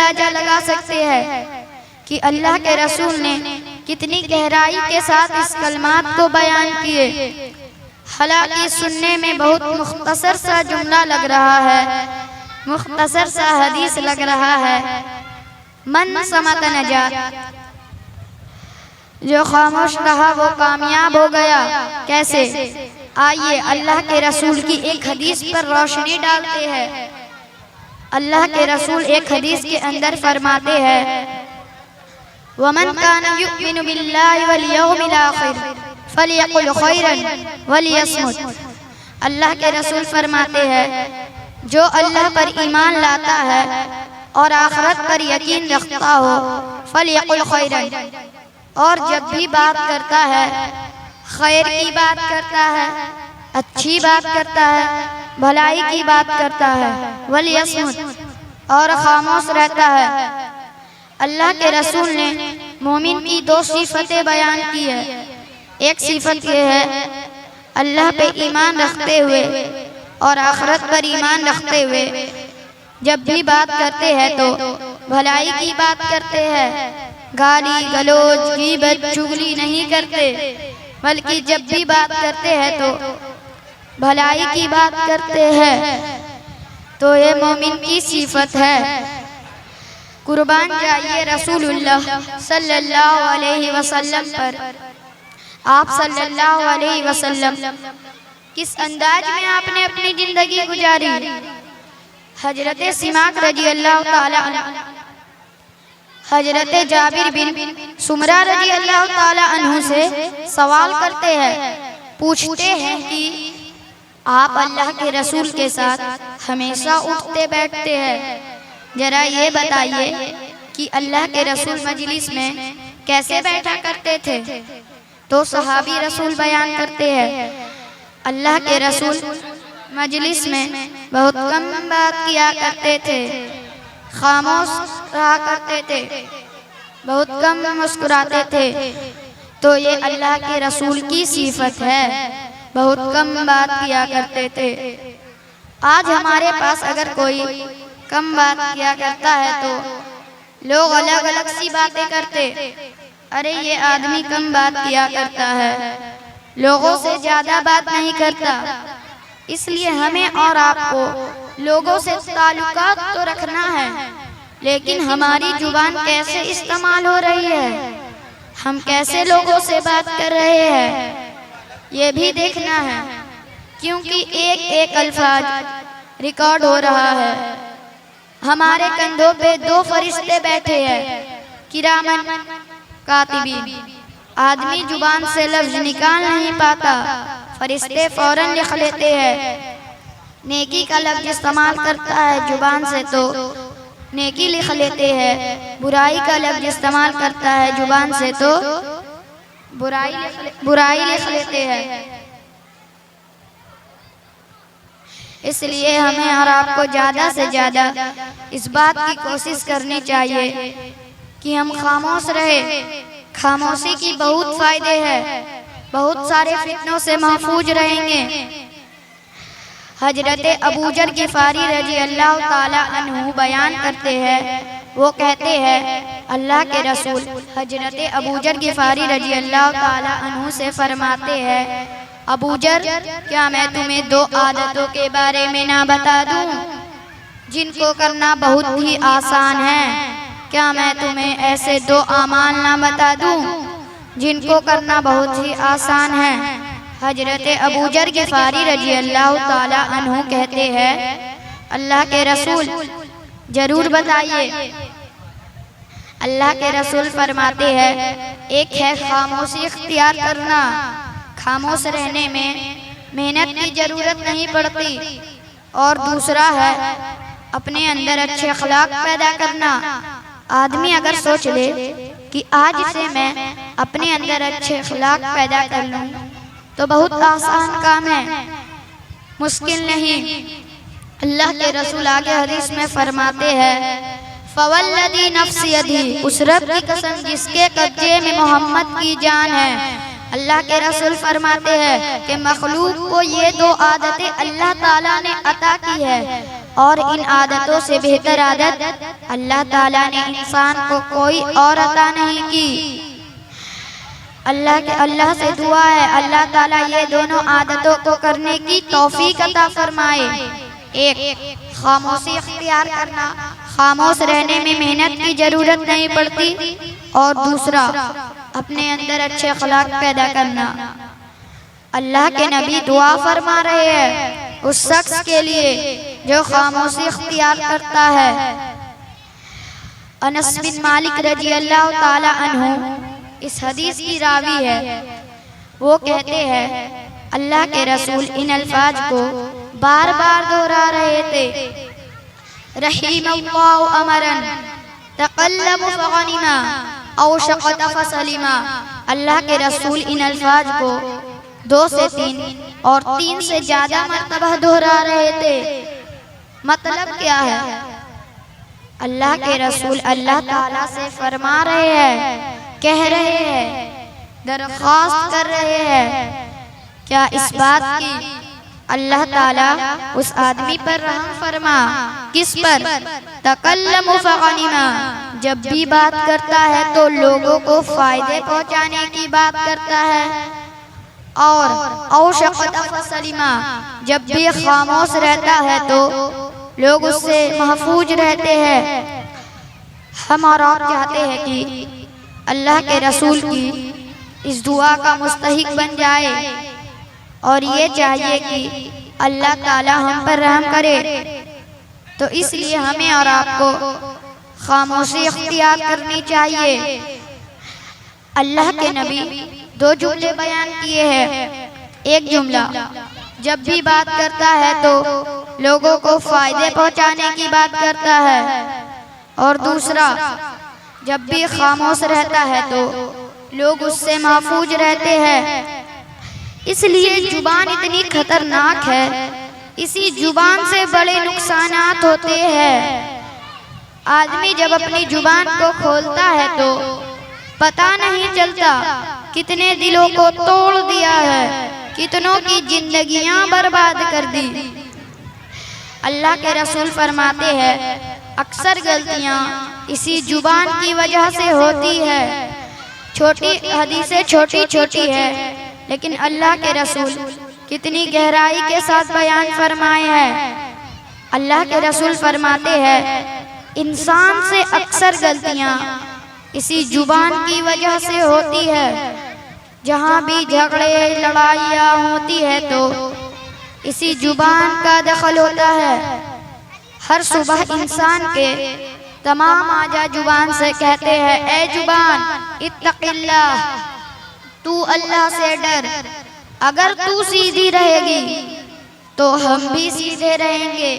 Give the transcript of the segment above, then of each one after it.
अंदाजा लगा सकते हैं कि अल्लाह के रसूल ने कितनी गहराई के साथ इस कलमात को बयान किए। हालांकि सुनने में बहुत मुख्तसर सा जुमला लग रहा है, मुख्तसर सा हदीस लग रहा है। मन समत नजात, जो खामोश रहा वो कामयाब हो गया। कैसे? आइए अल्लाह के रसूल की एक हदीस पर रोशनी डालते हैं। अल्लाह के रसूल एक हदीस के अंदर फरमाते हैं, वमन काना युमिनु बिल्लाहि वल यौमिल आखिर फलियकुल खैरन वलियस्मुत। अल्लाह के रसूल फरमाते हैं, जो अल्लाह पर ईमान लाता है और आखिरत पर यकीन रखता हो, फलियकुल खैरन, और जब भी बात करता है खैर की बात करता है, अच्छी बात करता है, भलाई की बात करता है, वलियस्मुत, और खामोश रहता है। अल्लाह के रसूल ने मोमिन की दो सिफतें बयान की है। एक सिफत ये है, अल्लाह पे ईमान रखते हुए और आखिरत पर ईमान रखते हुए जब भी बात करते हैं तो भलाई की बात करते हैं, गाली गलौज गीबत चुगली नहीं करते, बल्कि जब भी बात करते हैं तो भलाई की बात करते हैं। तो ये मोमिन की सिफत है। कुर्बान जाइए रसूलुल्लाह सल्लल्लाहु अलैहि वसल्लम पर। आप सल्लल्लाहु अलैहि वसल्लम किस अंदाज में आपने अपनी जिंदगी गुजारी। हजरत सिमाक रजी अल्लाह ताला अन्हु, हजरत जाबिर बिन सुमरा रजी अल्लाह ताला अन्हु से सवाल करते हैं, पूछते हैं कि आप अल्लाह के रसूल के साथ हमेशा उठते बैठते हैं, जरा ये बताइए कि अल्लाह के रसूल मजलिस में कैसे बैठा करते थे। तो सहाबी रसूल बयान करते हैं, अल्लाह के रसूल मजलिस में बहुत कम बात किया करते थे, खामोश रहा करते थे, बहुत कम मुस्कुराते थे। तो ये अल्लाह के रसूल की सिफत है, बहुत कम बात किया करते थे। आज हमारे पास अगर कोई कम बात किया करता है तो लोग अलग अलग सी बातें करते, अरे ये आदमी कम बात किया करता है, लोगों से ज्यादा बात नहीं करता। इसलिए हमें और आपको लोगों से ताल्लुकात तो रखना है, लेकिन हमारी जुबान कैसे इस्तेमाल हो रही है, हम कैसे लोगों से बात कर रहे हैं, ये भी देखना है। क्योंकि एक एक अल्फाज रिकॉर्ड हो रहा है। हमारे कंधों पे दो फरिश्ते बैठे हैं, किरामन कातिबीन। आदमी जुबान से लफ्ज निकाल नहीं पाता, फरिश्ते फौरन लिख लेते हैं। नेकी का लफ्ज इस्तेमाल करता है जुबान से तो नेकी लिख लेते हैं, बुराई का लफ्ज इस्तेमाल करता है जुबान से तो बुराई लिख लेते हैं। इसलिए हमें और आपको ज्यादा से ज्यादा इस बात की कोशिश करनी चाहिए कि हम खामोश रहे। खामोशी की बहुत फायदे हैं, बहुत सारे फितनों से महफूज रहेंगे। हजरत अबूजर गिफारी रजी अल्लाह ताला अन्हु बयान करते हैं, वो कहते हैं अल्लाह के रसूल हजरत अबूजर गिफारी रजी अल्लाह ताला अन्हु से फरमाते हैं, अबूजर क्या मैं तुम्हें दो आदतों के बारे में ना बता दूं जिनको करना बहुत ही आसान है। क्या मैं तुम्हें ऐसे दो अमाल ना बता दूं जिनको करना बहुत ही आसान है। हजरत अबूजर गिफारी रजी अल्लाह ताला अन्हु कहते हैं, अल्लाह के रसूल जरूर बताइए। अल्लाह के रसूल फरमाते हैं, एक है खामोशी इख्तियार करना, खामोश रहने में मेहनत की जरूरत नहीं पड़ती, और दूसरा है अपने अंदर अच्छे अखलाक पैदा करना। आदमी अगर सोच ले कि आज से मैं अपने अंदर अच्छे अखलाक पैदा कर लूं तो बहुत आसान काम है, मुश्किल नहीं। अल्लाह के रसूल आगे हदीस में फरमाते हैं, फवल्लदी नफ्सी यदी, उस रब की कसम जिसके कब्जे में मोहम्मद की जान है। अल्लाह के रसूल फरमाते हैं कि मखलूक को ये दो आदतें अल्लाह ताला ने अता की है और इन आदतों से बेहतर आदत अल्लाह ताला ने इंसान को कोई और अता नहीं की। अल्लाह से दुआ है अल्लाह ताला ये दोनों आदतों को करने की तौफीक अता फरमाए। एक, खामोशी इख्तियार करना, खामोश रहने में मेहनत की जरूरत नहीं पड़ती। और दूसरा, अपने अंदर अच्छे अखलाक पैदा करना। अल्लाह के नबी दुआ फरमा रहे हैं उस शख्स के लिए जो खामोशी इख्तियार करता है। अनस बिन मालिक रजी अल्लाह ताला अन्हु इस हदीस की रावी है। वो कहते हैं अल्लाह के रसूल इन अल्फाज को बार बार दोहरा रहे थे, रहीमल्लाहु अमरन तक़ल्लम फ़ग़निमा औ शक़त फ़सलिमा। अल्लाह के रसूल इन अल्फाज को 2 से 3 और 3 से ज्यादा मर्तबा दोहरा रहे थे। मतलब क्या है? अल्लाह के रसूल अल्लाह ताला से फरमा रहे हैं, कह रहे हैं, दरख्वास्त कर रहे हैं, क्या इस बात की अल्लाह ताला उस आदमी पर रहम फरमा। किस पर? तकल्लमु फ़ग़निमा, जब भी बात करता है तो लोगों को फायदे पहुंचाने की बात करता है। और औ शक़त फ़सलिमा, जब भी खामोश रहता है तो लोग उससे महफूज रहते हैं। हम और आप चाहते हैं कि अल्लाह के रसूल की इस दुआ का मुस्तहिक बन जाए और ये चाहिए कि अल्लाह ताला हम पर रहम करे। तो इसलिए हमें और आपको खामोशी इख्तियार करनी चाहिए। अल्लाह के नबी 2 जुमले बयान किए हैं। एक जुमला, जब भी बात करता है तो लोगों को फायदे पहुंचाने की बात करता है। और दूसरा, जब भी खामोश रहता है तो लोग उससे महफूज रहते हैं। इसलिए जुबान इतनी खतरनाक है, इसी जुबान से बड़े नुकसानात होते हैं। आदमी जब अपनी जुबान को खोलता है तो पता नहीं चलता कितने दिलों को तोड़ दिया है, कितनों की जिंदगियां बर्बाद कर दी। अल्लाह के रसूल फरमाते हैं अक्सर गलतियां इसी जुबान की वजह से होती है। छोटी हदीसें छोटी छोटी है, लेकिन अल्लाह के रसूल कितनी गहराई के साथ बयान फरमाए हैं। अल्लाह के रसूल फरमाते हैं इंसान से अक्सर गलतियां इसी जुबान की वजह से होती है। जहाँ भी झगड़े लड़ाइयाँ होती है तो इसी जुबान का दखल होता है। हर सुबह इंसान के तमाम आजा जुबान से कहते हैं, ए जुबान इत्तक़िल्लाह, तू अल्लाह से डर। अगर तू सीधी रहेगी तो हम भी सीधे रहेंगे,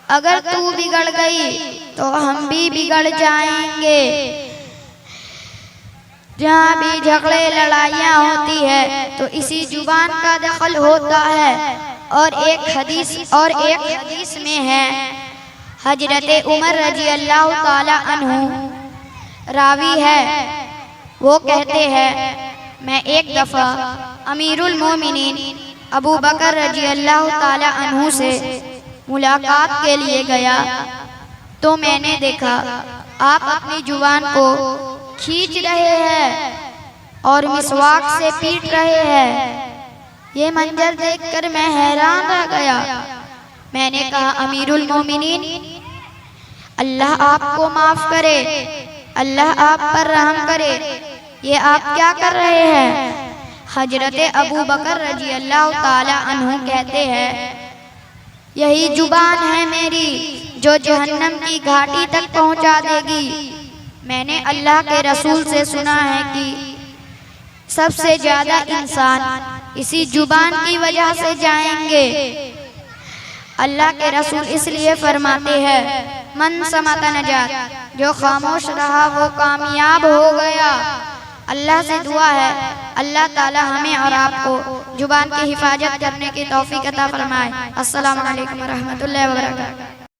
अगर तू बिगड़ गई तो हम भी बिगड़ जाएंगे। जहाँ भी झगड़े लड़ाइयाँ होती है तो इसी जुबान का दखल होता है। और एक हदीस में है, हजरत उमर रजी अल्लाह ताला अन्हु रावी है, वो कहते हैं मैं एक दफ़ा अमीरुल मोमिनीन अबू बकर रजी अल्लाह ताला अन्हु से मुलाकात के लिए गया तो मैंने देखा आप अपनी जुबान को खींच रहे हैं और मिसवाक से पीट रहे हैं। ये मंजर देखकर मैं हैरान रह गया। मैंने कहा अमीरुल मोमिनीन, अल्लाह आपको माफ करे, अल्लाह आप पर रहम करे, ये आप क्या कर रहे हैं? हजरत अबू बकर रजी अल्लाह ताला अन्हु कहते हैं यही जुबान है मेरी जो जहन्नम की घाटी तक पहुंचा देगी। मैंने अल्लाह के रसूल से सुना है कि सबसे ज्यादा इंसान इसी जुबान की वजह से जाएंगे। अल्लाह के रसूल इसलिए फरमाते हैं मन समत नजात, जो खामोश रहा वो कामयाब हो गया। अल्लाह से दुआ है अल्लाह ताला हमें और आपको जुबान की हिफाजत करने की तौफीक अता फरमाए। अस्सलामु अलैकुम व रहमतुल्लाहि व बरकातहू।